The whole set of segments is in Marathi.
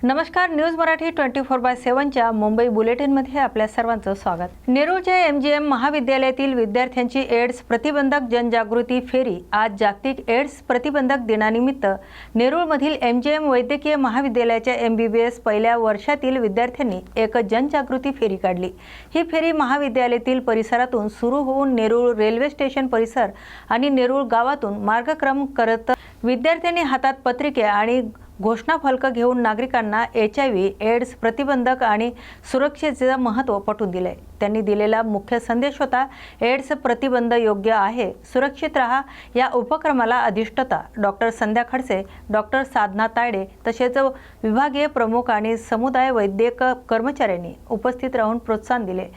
नमस्कार, न्यूज मराठी 24/7च्या मुंबई बुलेटिनमध्ये आपल्या सर्वांचं स्वागत। नेरूळच्या MGM महाविद्यालयातील विद्यार्थ्यांची एड्स प्रतिबंधक जनजागृती फेरी आज जागतिक एड्स प्रतिबंधक दिनानिमित्त नेरूळमधील MGM वैद्यकीय महाविद्यालयाच्या MBBS पहिल्या वर्षातील विद्यार्थ्यांनी एक जनजागृती फेरी काढली। ही फेरी महाविद्यालयातील परिसरातून सुरू होऊन नेरूळ रेल्वे स्टेशन परिसर आणि नेरूळ गावातून मार्गक्रमण करत विद्यार्थ्यांनी हातात पत्रिके आणि घोषणा फलक घेऊन नागरिकांना HIV एड्स प्रतिबंधक आणि सुरक्षेचे महत्त्व पटवून दिले। त्यांनी दिलेला मुख्य संदेश होता, एड्स प्रतिबंध योग्य आहे, सुरक्षित रहा। या उपक्रमाला अधिष्ठाता डॉक्टर संध्या खडसे, डॉक्टर साधना तायडे तसेच विभागीय प्रमुख आणि समुदाय वैद्यक कर्मचाऱ्यांनी उपस्थित राहून प्रोत्साहन दिले।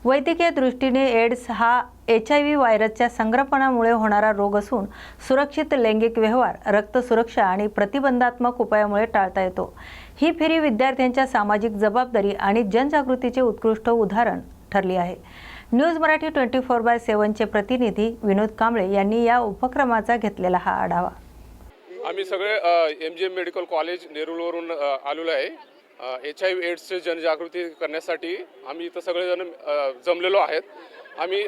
वैद्यकीय दृष्टीने एड्स हा HIV व्हायरसच्या संक्रमणामुळे होणारा रोग असून सुरक्षित लैंगिक व्यवहार, रक्त सुरक्षा आणि प्रतिबंधात्मक उपायामुळे टाळता येतो। ही फेरी विद्यार्थ्यांच्या सामाजिक जबाबदारी आणि जनजागृतीचे उत्कृष्ट उदाहरण ठरली आहे। न्यूज मराठी 24/7चे प्रतिनिधी विनोद कांबळे यांनी या उपक्रमाचा घेतलेला हा आढावा। आम्ही सगळे MGM मेडिकल कॉलेज नेरूळवरून आलेलो आहे। HIV एड्सची जनजागृती करण्यासाठी आम्ही इथं सगळेजण जमलेलो आहेत। आम्ही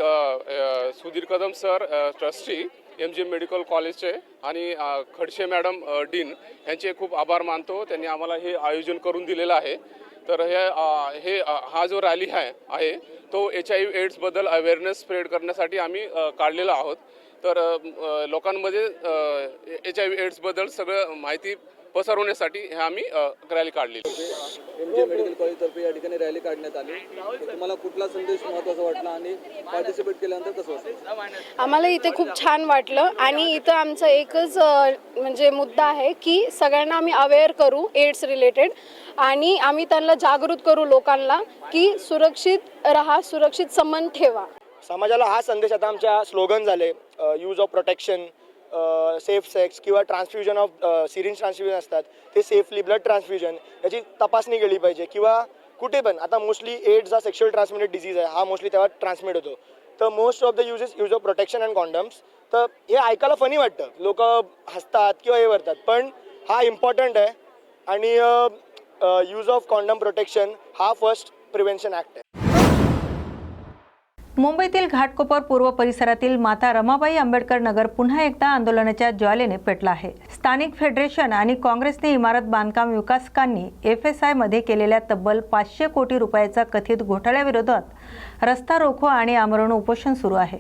Sudhir Kadam sir trustee MGM medical कॉलेजचे आणि खडसे मॅडम डीन यांचे खूप आभार मानतो। त्यांनी आम्हाला हे आयोजन करून दिलेलं आहे। तर हा जो रॅली आहे तो HIV एड्सबद्दल अवेअरनेस स्प्रेड करण्यासाठी आम्ही काढलेला आहोत। तर लोकांमध्ये HIV एड्सबद्दल सगळं माहिती पसरवण्यासाठी हे आम्ही रॅली काढली। MGM मेडिकल कॉलेजतर्फे या ठिकाणी रॅली काढण्यात आली। तुम्हाला कुठला संदेश महत्त्वाचा वाटला आणि पार्टिसिपेट केल्यानंतर कसं वाटलं? आम्हाला इथे खूप छान वाटलं आणि इथं आमचं एकच म्हणजे मुद्दा आहे की सगळ्यांना आम्ही अवेअर करू एड्स रिलेटेड आणि आम्ही त्यांना जागृत करू लोकांना की सुरक्षित रहा, सुरक्षित संबंध ठेवा। समाजाला हा संदेश आता आमच्या स्लोगन झाले, use of protection, safe sex किंवा ट्रान्सफ्युजन ऑफ सिरिंज ट्रान्सफ्युजन असतात ते सेफली, ब्लड ट्रान्सफ्युजन याची तपासणी केली पाहिजे किंवा कुठे पण आता मोस्टली एड्स हा सेक्शुअल ट्रान्समिटेड डिसीज आहे, हा मोस्टली तेव्हा ट्रान्समिट होतो। तर most of the use of protection and condoms. तर हे ऐकायला फनी वाटतं, लोक हसतात किंवा हे करतात, पण हा इम्पॉर्टंट आहे आणि यूज ऑफ कॉन्डम प्रोटेक्शन हा फर्स्ट प्रिव्हेन्शन ॲक्ट आहे। मुंबईतील घाटकोपर पूर्व परिसरातील माता रमाबाई आंबेडकर नगर पुन्हा एकदा आंदोलनाच्या ज्वालेने पेटला आहे। स्थानिक फेडरेशन आणि काँग्रेसने इमारत बांधकाम विकासकांनी FSI मध्ये केलेल्या तब्बल 500 कोटी रुपयाचा कथित घोटाळ्याविरोधात रस्ता रोको आणि आमरण उपोषण सुरू आहे।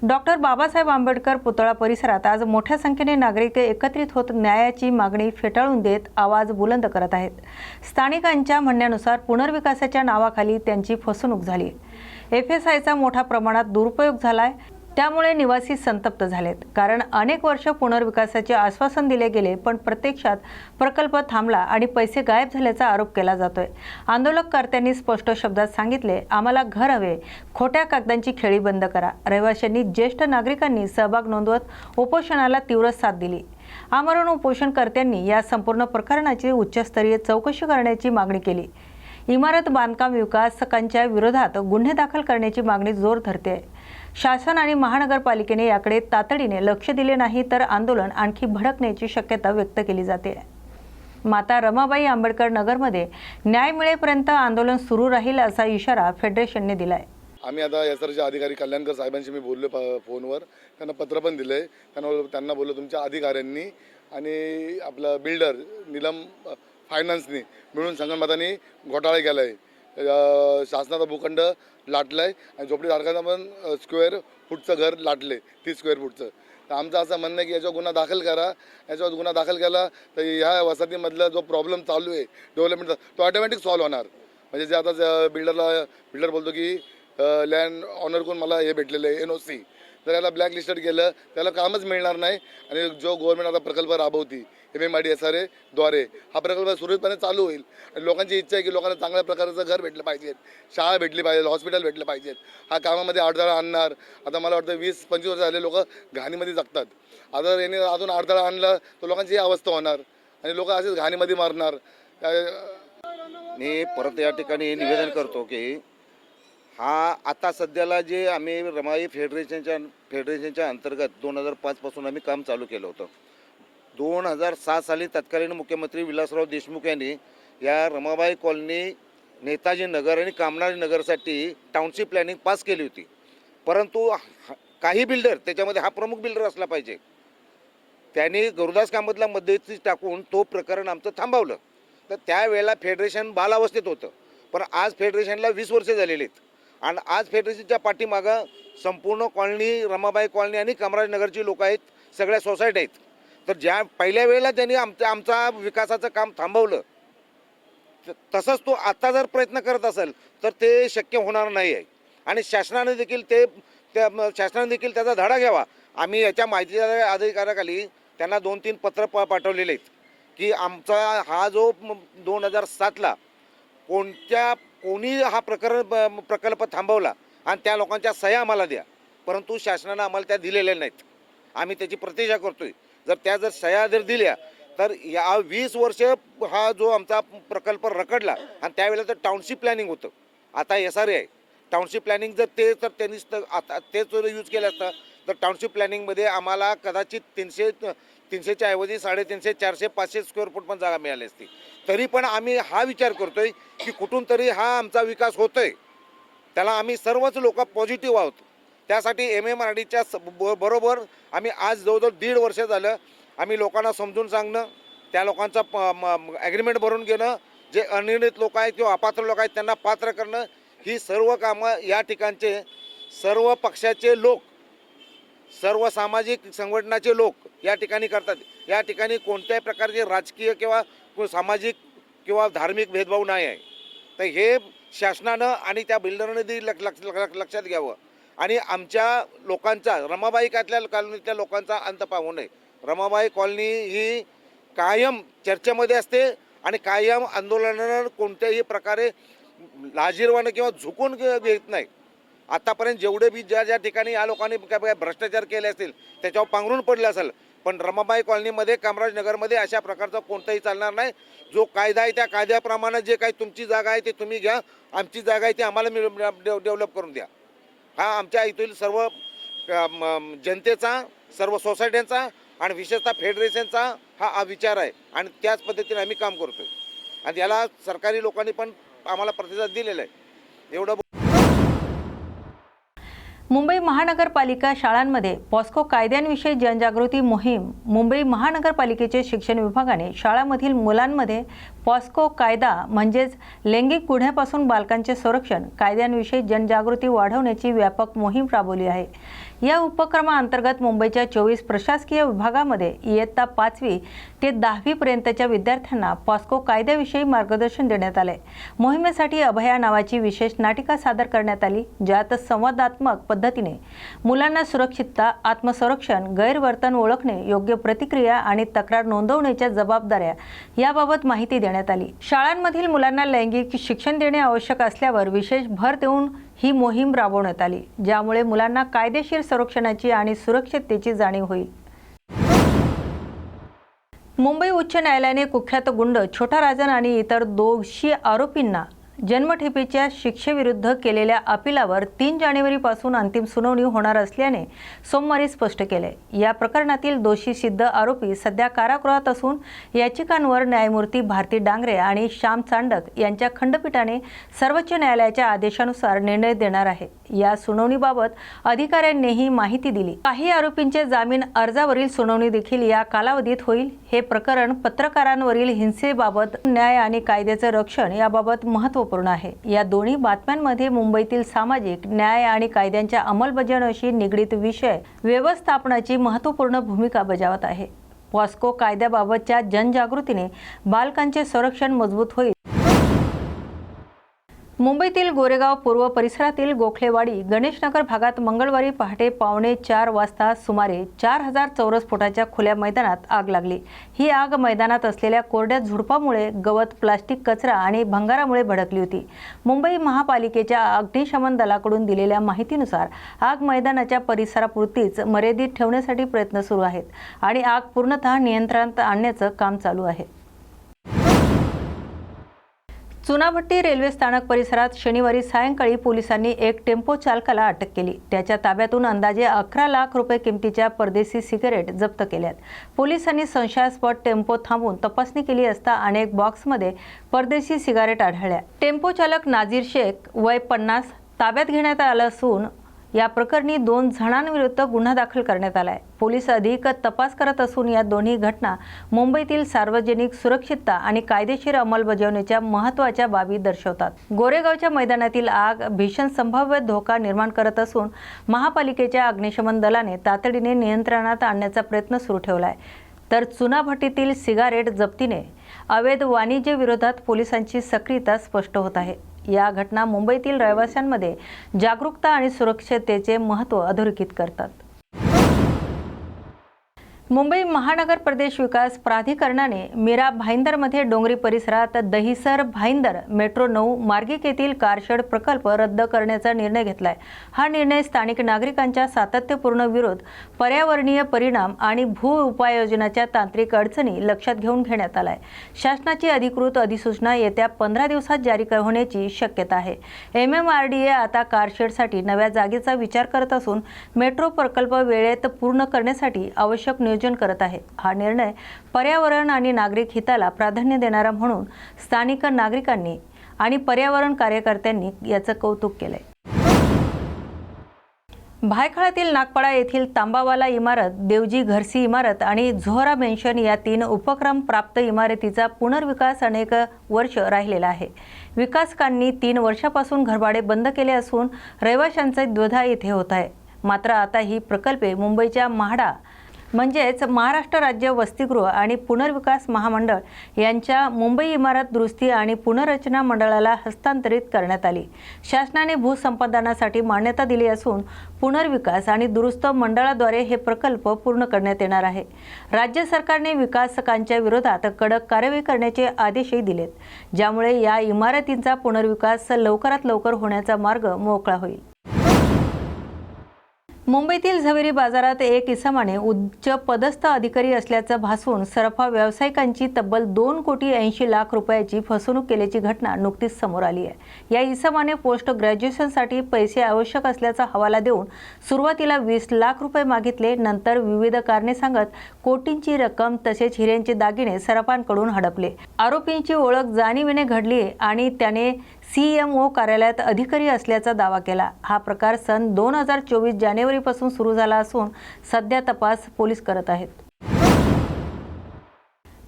डॉक्टर बाबासाहेब आंबेडकर पुतळा परिसरात आज मोठ्या संख्येने नागरिक एकत्रित होत न्यायाची मागणी फेटाळून देत आवाज बुलंद करत आहेत। स्थानिकांच्या म्हणण्यानुसार पुनर्विकासाच्या नावाखाली त्यांची फसवणूक झाली। FSIचा मोठ्या प्रमाणात दुरुपयोग झालाय, त्यामुळे निवासी संतप्त झालेत। कारण अनेक वर्ष पुनर्विकासाचे आश्वासन दिले गेले, पण प्रत्यक्षात प्रकल्प थांबला आणि पैसे गायब झाल्याचा आरोप केला जातोय। आंदोलनकर्त्यांनी स्पष्ट शब्दात सांगितले, आम्हाला घर हवे, खोट्या कागदांची खेळी बंद करा। रहिवाशांनी, ज्येष्ठ नागरिकांनी सहभाग नोंदवत उपोषणाला तीव्र साथ दिली। आमरण उपोषणकर्त्यांनी या संपूर्ण प्रकरणाची उच्चस्तरीय चौकशी करण्याची मागणी केली। इमारत बांधकाम विकासकांच्या विरोधात गुन्हे दाखल करण्याची मागणी जोर धरते आहे। शासन आणि महानगरपालिकेने याकडे तातडीने लक्ष दिले नाही तर आंदोलन आणखी भडकण्याची शक्यता व्यक्त केली जाते। माता रमाबाई आंबेडकर नगरमध्ये न्याय मिळेपर्यंत आंदोलन सुरू राहील असा इशारा फेडरेशनने दिलाय। आम्ही आता यासरचे अधिकारी कल्याणकर साहेबांशी मी बोललो फोनवर, त्यांना पत्र पण दिले। त्यांना बोललो तुमच्या अधिकाऱ्यांनी आणि आपलं बिल्डर नीलम फायनान्सनी मिळून संगनमताने घोटाळा केला आहे। शासनाचा भूखंड लाटला आहे आणि झोपडीधारकांना पण स्क्वेअर फूटचं घर लाटले, 30 स्क्वेअर फूटचं। तर आमचं असं म्हणणं आहे की याच्यावर गुन्हा दाखल करा। याच्यावर गुन्हा दाखल केला तर ह्या वसाहतीमधला जो प्रॉब्लेम चालू आहे डेव्हलपमेंटचा तो ऑटोमॅटिक सॉल्व्ह होणार। म्हणजे जे आता बिल्डर बोलतो की लँड ऑनरकडून मला हे भेटलेलं आहे NOC, तर याला ब्लॅक लिस्टेड केलं त्याला कामच मिळणार नाही। आणि जो गव्हर्नमेंट आता प्रकल्प राबवती MMID SRA द्वारे हा प्रकल्प सुरळीतपणे चालू होईल आणि लोकांची इच्छा आहे की लोकांना चांगल्या प्रकारचं घर भेटलं पाहिजे, शाळा भेटली पाहिजे, हॉस्पिटल भेटलं पाहिजेत। हा कामामध्ये अडथळा आणणार। आता मला वाटतं 20-25 वर्ष झाले लोक घाणीमध्ये जगतात, आता याने अजून अडथळा आणला तर लोकांची ही अवस्था होणार आणि लोक असेच घाणीमध्ये मारणार। मी परत या ठिकाणी निवेदन करतो की हा आता सध्याला जे आम्ही रमाई फेडरेशनच्या अंतर्गत 2005 पासून आम्ही काम चालू केलं होतं। 2007 साली तत्कालीन मुख्यमंत्री विलासराव देशमुख यांनी या रमाबाई कॉलनी, नेताजी नगर आणि कामनाजी नगरसाठी टाउनशिप प्लॅनिंग पास केली होती, परंतु काही बिल्डर, त्याच्यामध्ये हा प्रमुख बिल्डर असला पाहिजे, त्यांनी गुरुदास कामतला मध्यस्थी टाकून तो प्रकरण आमचं थांबवलं. तर त्यावेळेला फेडरेशन बालावस्थेत होतं, पण आज फेडरेशनला 20 वर्षे झालेली आहेत आणि आज फेडरेशनच्या पाठीमागं संपूर्ण कॉलनी, रमाबाई कॉलनी आणि कामराज नगरची लोक आहेत, सगळ्या सोसायटी आहेत. तर ज्या पहिल्या वेळेला त्यांनी आमचा विकासाचं काम थांबवलं, तसंच तो आता जर प्रयत्न करत असेल तर ते शक्य होणार नाही आहे. आणि शासनाने देखील त्याचा धडा घ्यावा. आम्ही याच्या माहितीच्या अधिकाराखाली त्यांना 2-3 पत्र पाठवलेले आहेत की आमचा हा जो 2007ला कोणी हा प्रकल्प थांबवला आणि त्या लोकांच्या सह्या आम्हाला द्या, परंतु शासनानं आम्हाला त्या दिलेल्या नाहीत. आम्ही त्याची प्रतीक्षा करतोय. जर त्या सह्या दिल्या तर या 20 वर्ष हा जो आमचा प्रकल्प रखडला. आणि त्यावेळेला तर टाउनशिप प्लॅनिंग होतं, आता SRA आहे. टाउनशिप प्लॅनिंग जर त्यांनी आता तेच यूज केलं असतं तर टाउनशिप प्लॅनिंगमध्ये आम्हाला कदाचित 300च्या ऐवजी 350, 400, 500 स्क्वेअर फूट पण जागा मिळाली असती. तरी पण आम्ही हा विचार करतोय की कुठून तरी हा आमचा विकास होतोय, त्याला आम्ही सर्वच लोक पॉझिटिव्ह आहोत. त्यासाठी MMRDच्या बरोबर आम्ही आज जवळजवळ 1.5 वर्ष झालं आम्ही लोकांना समजून सांगणं, त्या लोकांचा ॲग्रीमेंट भरून घेणं, जे अनिर्णित लोक आहेत किंवा अपात्र लोक आहेत त्यांना पात्र करणं, ही सर्व कामं या ठिकाणचे सर्व पक्षाचे लोक, सर्व सामाजिक संघटनाचे लोक या ठिकाणी करतात. या ठिकाणी कोणत्याही प्रकारचे राजकीय किंवा सामाजिक किंवा धार्मिक भेदभाव नाही आहे. तर हे शासनानं आणि त्या बिल्डरने लक्षात घ्यावं आणि आमच्या लोकांचा, रमाबाई कॉलनीतल्या लोकांचा अंत पाहू नये. रमाबाई कॉलनी ही कायम चर्चेमध्ये असते आणि कायम आंदोलनानं कोणत्याही प्रकारे लाजीरवानं किंवा झुकून घेत नाही. आतापर्यंत जेवढे बी ज्या ठिकाणी या लोकांनी काय भ्रष्टाचार केले असतील त्याच्यावर पांघरून पडले असेल, पण रमाबाई कॉलनीमध्ये, कामराज नगरमध्ये अशा प्रकारचं कोणतंही चालणार नाही. जो कायदा आहे त्या कायद्याप्रमाणे जे काही तुमची जागा आहे ते तुम्ही घ्या, आमची जागा आहे ती आम्हाला डेव्हलप करून द्या. हा आमच्या इथील सर्व जनतेचा, सर्व सोसायट्यांचा आणि विशेषतः फेडरेशनचा हा विचार आहे आणि त्याच पद्धतीने आम्ही काम करतोय आणि याला सरकारी लोकांनी पण आम्हाला प्रतिसाद दिलेला आहे. एवढं मुंबई महानगरपालिका शाळांमध्ये पॉस्को कायद्यांविषयी जनजागृती मोहीम. मुंबई महानगरपालिकेचे शिक्षण विभागाने शाळांमधील मुलांमध्ये पॉस्को कायदा म्हणजेच लैंगिक गुन्ह्यापासून बालकांचे संरक्षण कायद्यांविषयी जनजागृती वाढवण्याची व्यापक मोहीम राबवली आहे. या उपक्रमाअंतर्गत मुंबईच्या 24 प्रशासकीय विभागामध्ये इयत्ता 5वी ते 10वी पर्यंतच्या विद्यार्थ्यांना पॉस्को कायद्याविषयी मार्गदर्शन देण्यात आले. मोहिमेसाठी अभया नावाची विशेष नाटिका सादर करण्यात आली, ज्यात संवादात्मक पद्धतीने मुलांना सुरक्षितता, आत्मसंरक्षण, गैरवर्तन ओळखणे, योग्य प्रतिक्रिया आणि तक्रार नोंदवण्याच्या जबाबदाऱ्या याबाबत माहिती देण्यात आली. शाळांमधील मुलांना लैंगिक शिक्षण देणे आवश्यक असल्यावर विशेष भर देऊन ही मोहीम राबवण्यात आली, ज्यामुळे मुलांना कायदेशीर संरक्षणाची आणि सुरक्षिततेची जाणीव होईल. मुंबई उच्च न्यायालयाने कुख्यात गुंड छोटा राजन आणि इतर दोषी आरोपींना जन्मठेपेच्या शिक्षेविरुद्ध केलेल्या अपिलावर 3 जानेवारीपासून अंतिम सुनावणी होणार असल्याने सोमवारी स्पष्ट केले. या प्रकरणातील दोषी सिद्ध आरोपी सध्या कारागृहात असून याचिकांवर न्यायमूर्ती भारती डांगरे आणि श्याम चांडक यांच्या खंडपीठाने सर्वोच्च न्यायालयाच्या आदेशानुसार निर्णय देणार आहे. या सुनावणीबाबत अधिकाऱ्यांनीही माहिती दिली. काही आरोपींचे जामीन अर्जावरील सुनावणी देखील या कालावधीत होईल. हे प्रकरण पत्रकारांवरील हिंसेबाबत न्याय आणि कायद्याचे रक्षण याबाबत महत्त्वपूर्ण आहे. या दोन्ही बातम्यांमध्ये मुंबईतील सामाजिक न्याय आणि कायद्यांच्या अंमलबजावणीशी निगडीत विषय व्यवस्थापनाची महत्त्वपूर्ण भूमिका बजावत आहे. पॉस्को कायद्याबाबतच्या जनजागृतीने बालकांचे संरक्षण मजबूत होईल. मुंबईतील गोरेगाव पूर्व परिसरातील गोखलेवाडी गणेशनगर भागात मंगळवारी पहाटे 3:45 वाजता सुमारे 4000 चौरस फुटाच्या खुल्या मैदानात आग लागली. ही आग मैदानात असलेल्या कोरड्या झुडपामुळे, गवत, प्लास्टिक कचरा आणि भंगारामुळे भडकली होती. मुंबई महापालिकेच्या अग्निशमन दलाकडून दिलेल्या माहितीनुसार आग मैदानाच्या परिसरापुरतीच मर्यादित ठेवण्यासाठी प्रयत्न सुरू आहेत आणि आग पूर्णतः नियंत्रणात आणण्याचं काम चालू आहे. चुनाभट्टी रेल्वे स्थानक परिसरात शनिवारी सायंकाळी पोलिसांनी एक टेम्पो चालकाला अटक केली। त्याच्या ताब्यातून अंदाजे 11 लाख रुपये किमतीच्या परदेशी सिगारेट जप्त केल्यात। पोलिसांनी संशयास्पद टेम्पो थांबवून तपासणी केली असता अनेक बॉक्समध्ये परदेशी सिगारेट आढळल्या। टेम्पो चालक नाझीर शेख वय 50 ताब्यात घेण्यात आला असून या प्रकरणी 2 जणांविरुद्ध गुन्हा दाखल करण्यात आला आहे। पोलीस अधिक तपास करत असून या दोन्ही घटना मुंबईतील सार्वजनिक सुरक्षितता आणि कायदेशीर अंमलबजावणीच्या महत्त्वाच्या बाबी दर्शवतात। गोरेगावच्या मैदानातील आग भीषण संभाव्य धोका निर्माण करत असून महापालिकेच्या अग्निशमन दलाने तातडीने नियंत्रणात आणण्याचा प्रयत्न सुरू ठेवला आहे। तर चुनाभट्टीतील सिगारेट जप्तीने अवैध वाणिज्य विरोधात पोलिसांची सक्रियता स्पष्ट होत आहे। या घटना मुंबईतील रहिवाशांमध्ये जागरूकता आणि सुरक्षिततेचे महत्त्व अधोरेखित करतात। मुंबई महानगर प्रदेश विकास प्राधिकरणाने मीरा भाईंदरमध्ये डोंगरी परिसरात दहिसर भाईंदर मेट्रो 9 मार्गिकेतील कारशेड प्रकल्प रद्द करण्याचा निर्णय घेतलाय। हा निर्णय स्थानिक नागरिकांच्या सातत्यपूर्ण विरोध, पर्यावरणीय परिणाम आणि भू उपाययोजनाच्या तांत्रिक अडचणी लक्षात घेऊन घेण्यात आलाय। शासनाची अधिकृत अधिसूचना येत्या 15 दिवसात जारी होण्याची शक्यता आहे। MMRDA आता कारशेडसाठी नव्या जागेचा विचार करत असून मेट्रो प्रकल्प वेळेत पूर्ण करण्यासाठी आवश्यक नियोजन करत आहे। हा निर्णय पर्यावरण आणि नागरिक हिताला प्राधान्य देणारा म्हणून स्थानिक नागरिकांनी आणि पर्यावरण कार्यकर्त्यांनी याचं कौतुक केलंय। भायखळ्यातील नागपाडा येथील तांबावाला इमारत, देवजी घरसी इमारत आणि झोहरा मेन्शन या 3 उपक्रम प्राप्त इमारतीचा पुनर्विकास अनेक वर्ष राहिलेला आहे। विकासकांनी 3 वर्षापासून घरभाडे बंद केले असून रहिवाशांचा द्विधा येथे होत आहे। मात्र आता ही प्रकल्पे मुंबईच्या म्हाडा म्हणजेच महाराष्ट्र राज्य वसतिगृह आणि पुनर्विकास महामंडळ यांच्या मुंबई इमारत दुरुस्ती आणि पुनर्रचना मंडळाला हस्तांतरित करण्यात आली। शासनाने भूसंपादनासाठी मान्यता दिली असून पुनर्विकास आणि दुरुस्त मंडळाद्वारे हे प्रकल्प पूर्ण करण्यात येणार आहे। राज्य सरकारने विकासकांच्या विरोधात कडक कारवाई करण्याचे आदेशही दिलेत, ज्यामुळे या इमारतींचा पुनर्विकास लवकरात लवकर होण्याचा मार्ग मोकळा होईल। मुंबईतील झवेरी बाजारात एक इसमाने उच्च पदस्थ अधिकारी असल्याचं भासवून सरफा व्यावसायिकांची तब्बल 2 कोटी 80 लाख रुपयाची फसवणूक केल्याची घटना नुकतीच समोर आली आहे। या इसमाने पोस्ट ग्रॅज्युएशनसाठी पैसे आवश्यक असल्याचा हवाला देऊन सुरुवातीला 20 लाख रुपये मागितले। नंतर विविध कारणे सांगत कोटींची रक्कम तसेच हिऱ्यांचे दागिने सराफांकडून हडपले। आरोपींची ओळख जाणीवेने घडली आणि त्याने CMO कार्यालयात अधिकारी असल्याचा दावा केला। हा प्रकार सन 2024 जानेवारीपासून सुरू झाला असून सध्या तपास पोलीस करत आहेत।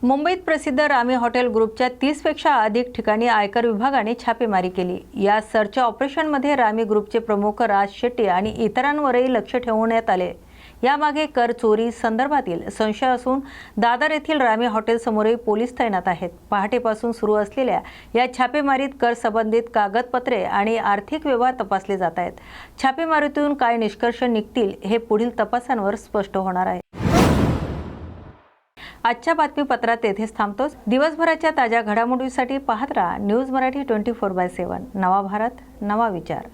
मुंबईत प्रसिद्ध रामी हॉटेल ग्रुपच्या 30 पेक्षा अधिक ठिकाणी आयकर विभागाने छापेमारी केली। या सर्च ऑपरेशनमध्ये रामी ग्रुपचे प्रमुख राज शेट्टी आणि इतरांवरही लक्ष ठेवण्यात आले। यामागे कर चोरी संदर्भातील संशय असून दादर येथील रामी हॉटेलसमोरही पोलीस तैनात आहेत। पहाटेपासून सुरू असलेल्या या छापेमारीत कर संबंधित कागदपत्रे आणि आर्थिक व्यवहार तपासले जात आहेत। छापेमारीतून काय निष्कर्ष निघतील हे पुढील तपासांवर स्पष्ट होणार आहे। आजच्या बातमीपत्रात येथेच थांबतोच। दिवसभराच्या ताज्या घडामोडींसाठी पाहत राहा न्यूज मराठी 24/7। नवा भारत, नवा विचार।